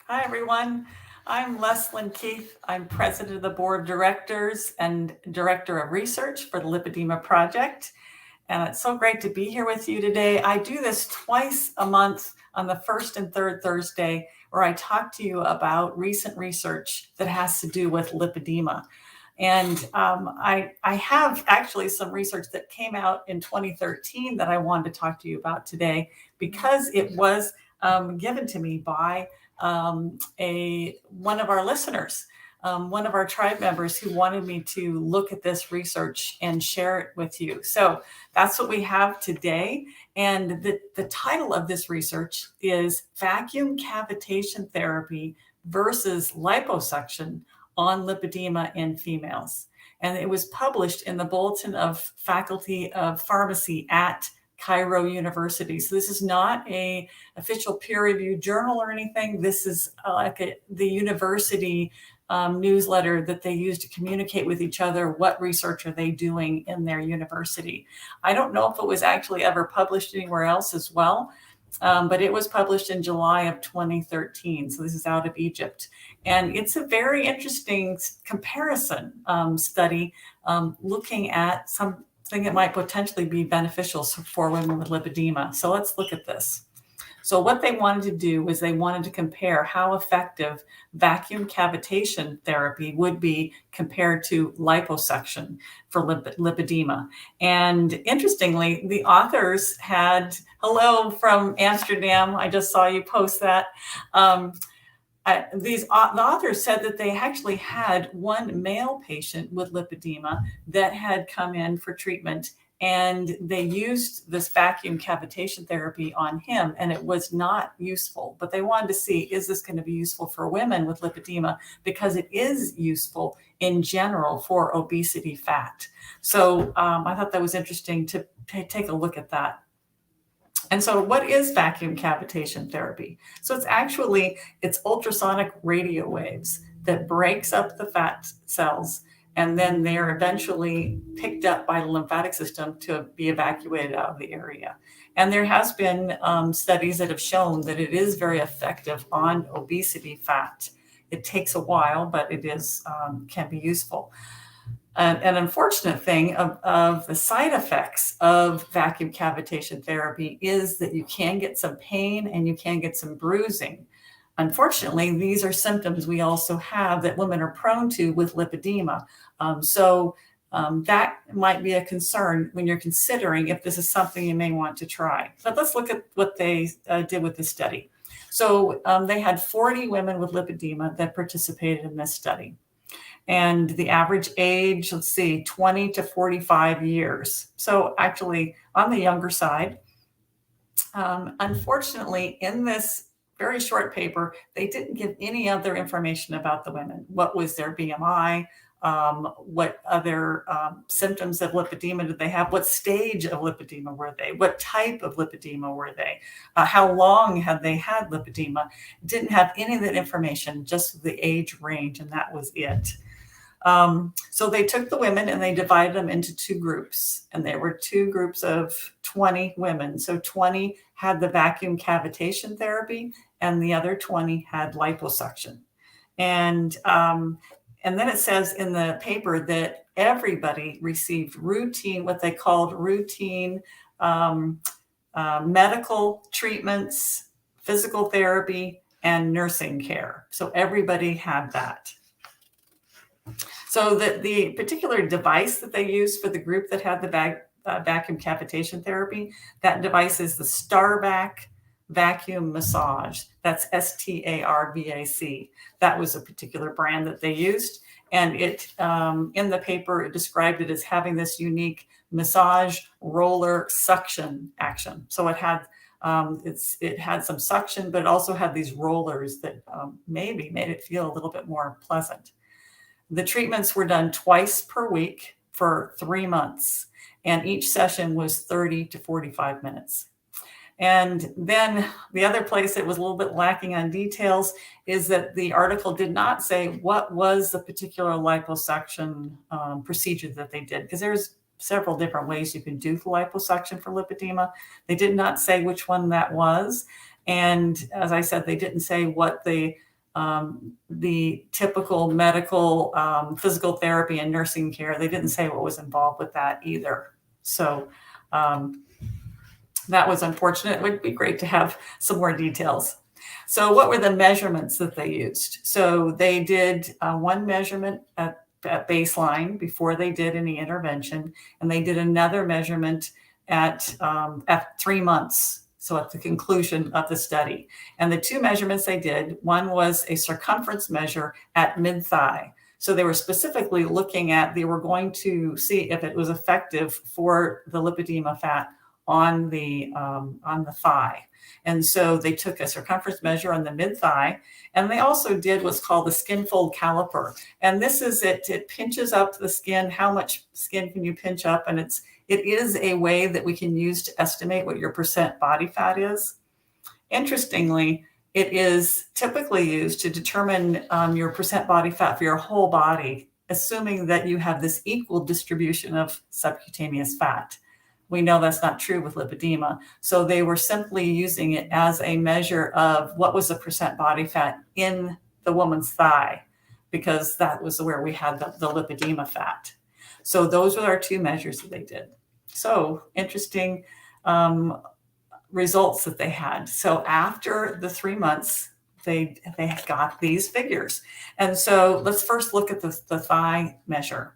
Hi, everyone. I'm Leslyn Keith. I'm president of the board of directors and director of research for the Lipoedema Project. And it's so great to be here with you today. I do this twice a month on the first and third Thursday, where I talk to you about recent research that has to do with lipedema. And I have actually some research that came out in 2013 that I wanted to talk to you about today because it was given to me by one of our listeners, one of our tribe members who wanted me to look at this research and share it with you. So that's what we have today. And the title of this research is Vacuum Cavitation Therapy versus Liposuction on Lipedema in Females. And it was published in the Bulletin of Faculty of Pharmacy at Cairo University. So this is not a official peer-reviewed journal or anything. This is the university newsletter that they use to communicate with each other. What research are they doing in their university? I don't know if it was actually ever published anywhere else as well, but it was published in July of 2013. So this is out of Egypt. And it's a very interesting comparison study looking at something that might potentially be beneficial for women with lipedema. So let's look at this. So what they wanted to do was they wanted to compare how effective vacuum cavitation therapy would be compared to liposuction for lipedema. And interestingly, the authors had, hello from Amsterdam, I just saw you post that. The authors said that they actually had one male patient with lipedema that had come in for treatment, and they used this vacuum cavitation therapy on him, and it was not useful. But they wanted to see, is this going to be useful for women with lipedema? Because it is useful in general for obesity fat. So I thought that was interesting to take a look at that. And so what is vacuum cavitation therapy? So it's ultrasonic radio waves that breaks up the fat cells, and then they're eventually picked up by the lymphatic system to be evacuated out of the area. And there has been studies that have shown that it is very effective on obesity fat. It takes a while, but it can be useful. An unfortunate thing of the side effects of vacuum cavitation therapy is that you can get some pain and you can get some bruising. Unfortunately, these are symptoms we also have that women are prone to with lipedema. That might be a concern when you're considering if this is something you may want to try. But let's look at what they did with this study. So they had 40 women with lipedema that participated in this study. And the average age, 20 to 45 years. So actually on the younger side. Unfortunately, in this very short paper, they didn't give any other information about the women. What was their BMI? What other symptoms of lipedema did they have? What stage of lipedema were they? What type of lipedema were they? How long had they had lipedema? Didn't have any of that information, just the age range, and that was it. So they took the women and they divided them into two groups, and there were two groups of 20 women. So 20 had the vacuum cavitation therapy and the other 20 had liposuction. And then it says in the paper that everybody received what they called routine medical treatments, physical therapy, and nursing care. So everybody had that. So the particular device that they used for the group that had the vacuum cavitation therapy, that device is the Starvac vacuum massage. That's STARVAC. That was a particular brand that they used. And it in the paper, it described it as having this unique massage roller suction action. So it had some suction, but it also had these rollers that maybe made it feel a little bit more pleasant. The treatments were done twice per week for 3 months, and each session was 30 to 45 minutes. And then the other place that was a little bit lacking on details is that the article did not say what was the particular liposuction procedure that they did, because there's several different ways you can do the liposuction for lipedema. They did not say which one that was. And as I said, they didn't say what the the typical medical physical therapy and nursing care. They didn't say what was involved with that either. So that was unfortunate. It would be great to have some more details. So what were the measurements that they used? So they did one measurement at baseline before they did any intervention, and they did another measurement at 3 months, so at the conclusion of the study. And the two measurements they did, one was a circumference measure at mid-thigh. So they were specifically looking at, they were going to see if it was effective for the lipedema fat on the thigh. And so they took a circumference measure on the mid-thigh, and they also did what's called the skin fold caliper. And this is it pinches up the skin. How much skin can you pinch up? And it is a way that we can use to estimate what your percent body fat is. Interestingly, it is typically used to determine your percent body fat for your whole body, assuming that you have this equal distribution of subcutaneous fat. We know that's not true with lipedema. So they were simply using it as a measure of what was the percent body fat in the woman's thigh, because that was where we had the lipedema fat. So those were our two measures that they did. So interesting results that they had. So after the 3 months, they got these figures. And so let's first look at the thigh measure.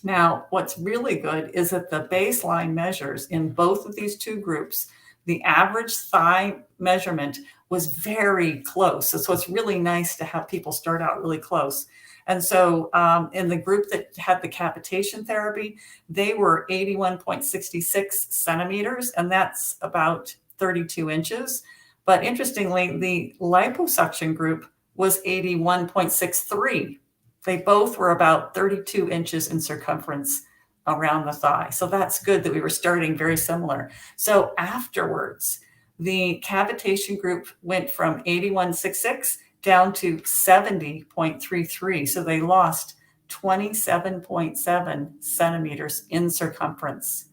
Now, what's really good is that the baseline measures in both of these two groups, the average thigh measurement was very close. So it's really nice to have people start out really close. And so in the group that had the cavitation therapy, they were 81.66 centimeters, and that's about 32 inches. But interestingly, the liposuction group was 81.63. They both were about 32 inches in circumference around the thigh. So that's good that we were starting very similar. So afterwards, the cavitation group went from 81.66 down to 70.33. So they lost 27.7 centimeters in circumference.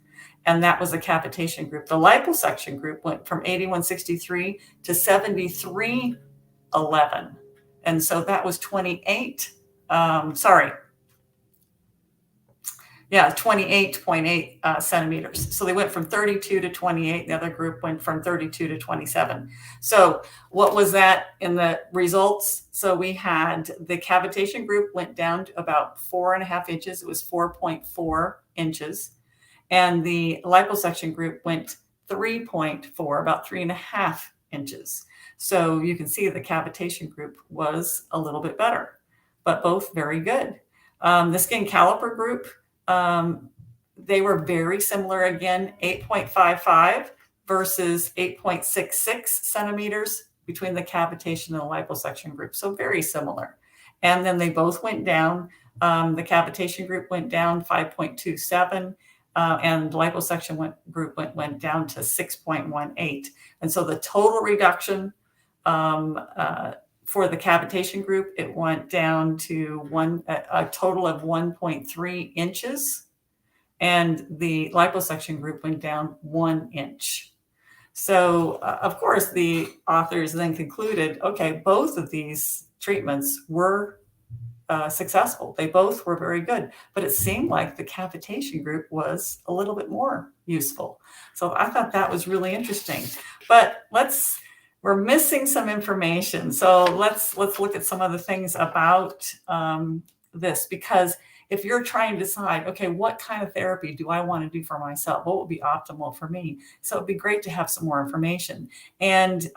And that was the cavitation group. The liposuction group went from 81.63 to 73.11. And so that was 28.8 centimeters. So they went from 32 to 28. The other group went from 32 to 27. So what was that in the results? So we had the cavitation group went down to about 4.5 inches. It was 4.4 inches. And the liposuction group went 3.4, about 3.5 inches. So you can see the cavitation group was a little bit better, but both very good. The skin caliper group, they were very similar again, 8.55 versus 8.66 centimeters between the cavitation and the liposuction group. So very similar. And then they both went down. The cavitation group went down 5.27, and the liposuction group went down to 6.18. And so the total reduction for the cavitation group, it went down to a total of 1.3 inches, and the liposuction group went down 1 inch. So, of course, the authors then concluded, okay, both of these treatments were successful. They both were very good, but it seemed like the cavitation group was a little bit more useful. So I thought that was really interesting. But we're missing some information. So let's look at some other things about this, because if you're trying to decide, okay, what kind of therapy do I want to do for myself? What would be optimal for me? So it'd be great to have some more information. And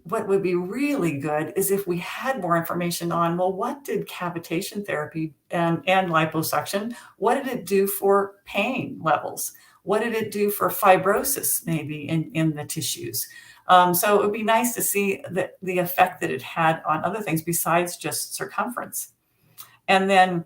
what would be really good is if we had more information on, well, what did cavitation therapy and liposuction, what did it do for pain levels? What did it do for fibrosis maybe in the tissues? So it would be nice to see the effect that it had on other things besides just circumference. And then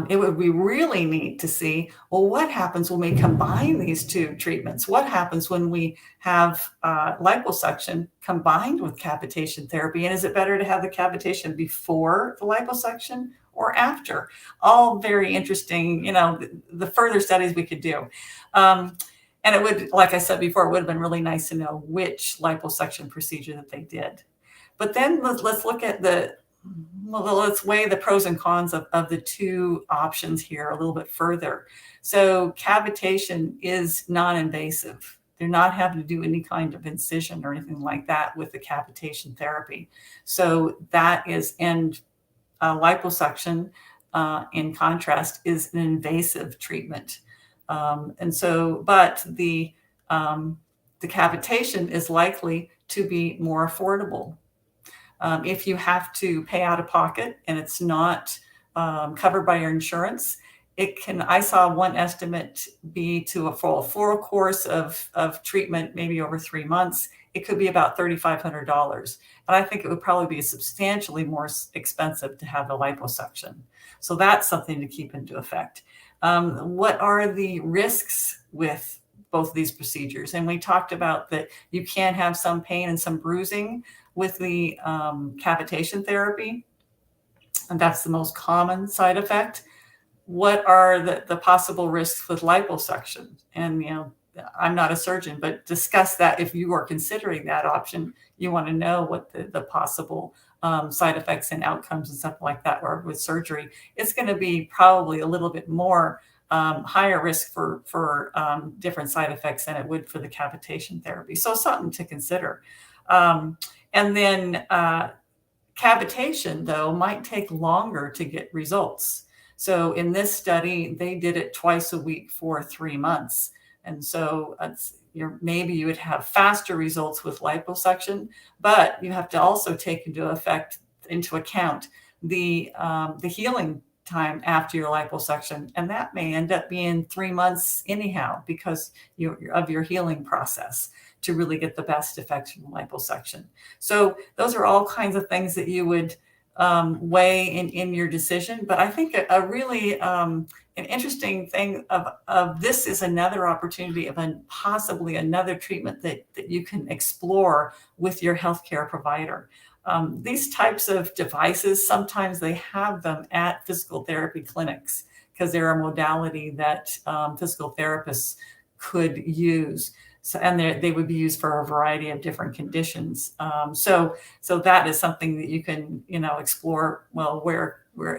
it would be really neat to see, well, what happens when we combine these two treatments? What happens when we have liposuction combined with cavitation therapy? And is it better to have the cavitation before the liposuction or after? All very interesting, the further studies we could do. And it would, like I said before, it would have been really nice to know which liposuction procedure that they did. But then let's look at let's weigh the pros and cons of the two options here a little bit further. So cavitation is non-invasive. They're not having to do any kind of incision or anything like that with the cavitation therapy. So that is, and liposuction, in contrast, is an invasive treatment. But the cavitation is likely to be more affordable. If you have to pay out of pocket and it's not covered by your insurance, I saw one estimate be to a full course of treatment, maybe over 3 months, it could be about $3,500. But I think it would probably be substantially more expensive to have the liposuction. So that's something to keep into effect. What are the risks with both of these procedures? And we talked about that you can have some pain and some bruising with the cavitation therapy, and that's the most common side effect. What are the possible risks with liposuction? And, I'm not a surgeon, but discuss that if you are considering that option. You want to know what the possible side effects and outcomes and stuff like that are with surgery. It's going to be probably a little bit more higher risk for different side effects than it would for the cavitation therapy. So something to consider. And then cavitation, though, might take longer to get results. So in this study, they did it twice a week for 3 months. And so maybe you would have faster results with liposuction, but you have to also take into account the healing time after your liposuction, and that may end up being 3 months anyhow because of your healing process to really get the best effects from liposuction. So those are all kinds of things that you would weigh in your decision. But I think a really an interesting thing of this is another opportunity of possibly another treatment that you can explore with your healthcare provider. These types of devices, sometimes they have them at physical therapy clinics because they're a modality that physical therapists could use. So, and they would be used for a variety of different conditions. So that is something that you can, explore. Well,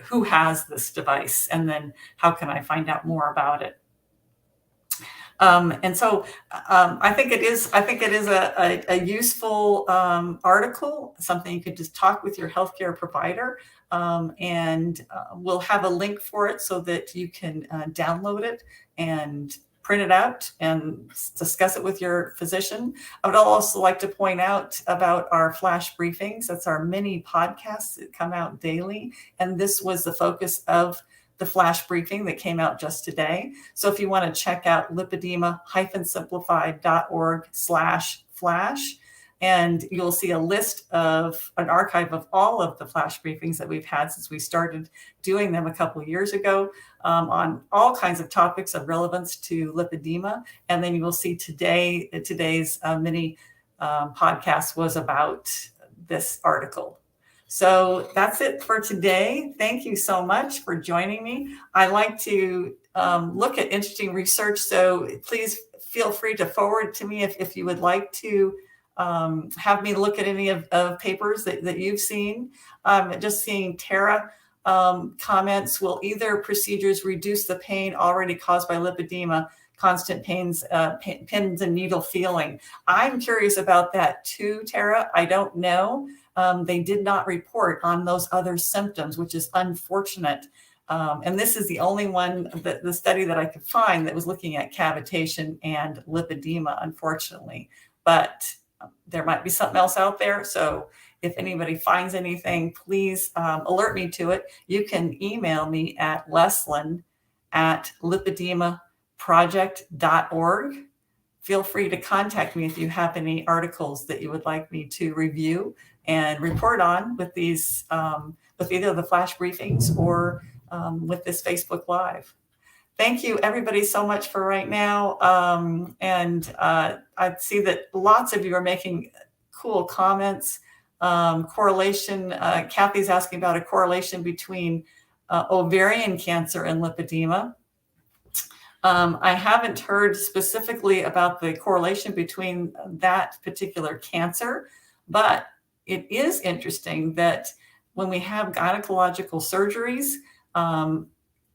who has this device, and then how can I find out more about it? I think it is a useful article, something you could just talk with your healthcare provider, and we'll have a link for it so that you can download it and print it out and discuss it with your physician. I would also like to point out about our flash briefings. That's our mini podcasts that come out daily. And this was the focus of the flash briefing that came out just today. So if you want to check out lipoedema-simplified.org/flash, and you'll see a list of an archive of all of the flash briefings that we've had since we started doing them a couple of years ago, on all kinds of topics of relevance to lipedema. And then you will see today's mini podcast was about this article. So that's it for today. Thank you so much for joining me. I like to look at interesting research, so please feel free to forward to me if you would like to have me look at any of papers that you've seen. Just seeing Tara comments, will either procedures reduce the pain already caused by lipedema, constant pains, pins and needle feeling? I'm curious about that too, Tara. I don't know. They did not report on those other symptoms, which is unfortunate. And this is the only one, the study that I could find that was looking at cavitation and lipedema, unfortunately. But there might be something else out there. So if anybody finds anything, please alert me to it. You can email me at leslyn@lipedemaproject.org. Feel free to contact me if you have any articles that you would like me to review and report on with these, with either the flash briefings or with this Facebook Live. Thank you, everybody, so much for right now. I see that lots of you are making cool comments. Correlation, Kathy's asking about a correlation between ovarian cancer and lipedema. I haven't heard specifically about the correlation between that particular cancer, but it is interesting that when we have gynecological surgeries,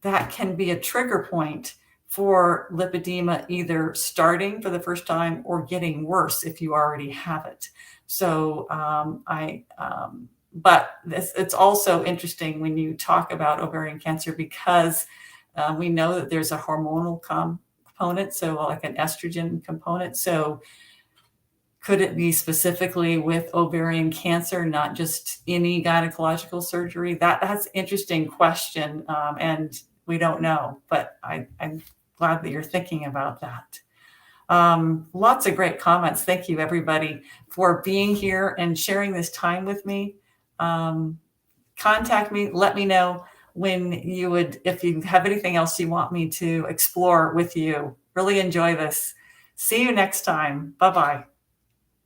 that can be a trigger point for lipedema either starting for the first time or getting worse if you already have it. So but it's also interesting when you talk about ovarian cancer because we know that there's a hormonal component, so like an estrogen component. So could it be specifically with ovarian cancer, not just any gynecological surgery? That's an interesting question, and we don't know, but I'm glad that you're thinking about that. Lots of great comments. Thank you, everybody, for being here and sharing this time with me. Contact me. Let me know when you would, if you have anything else you want me to explore with you. Really enjoy this. See you next time. Bye-bye.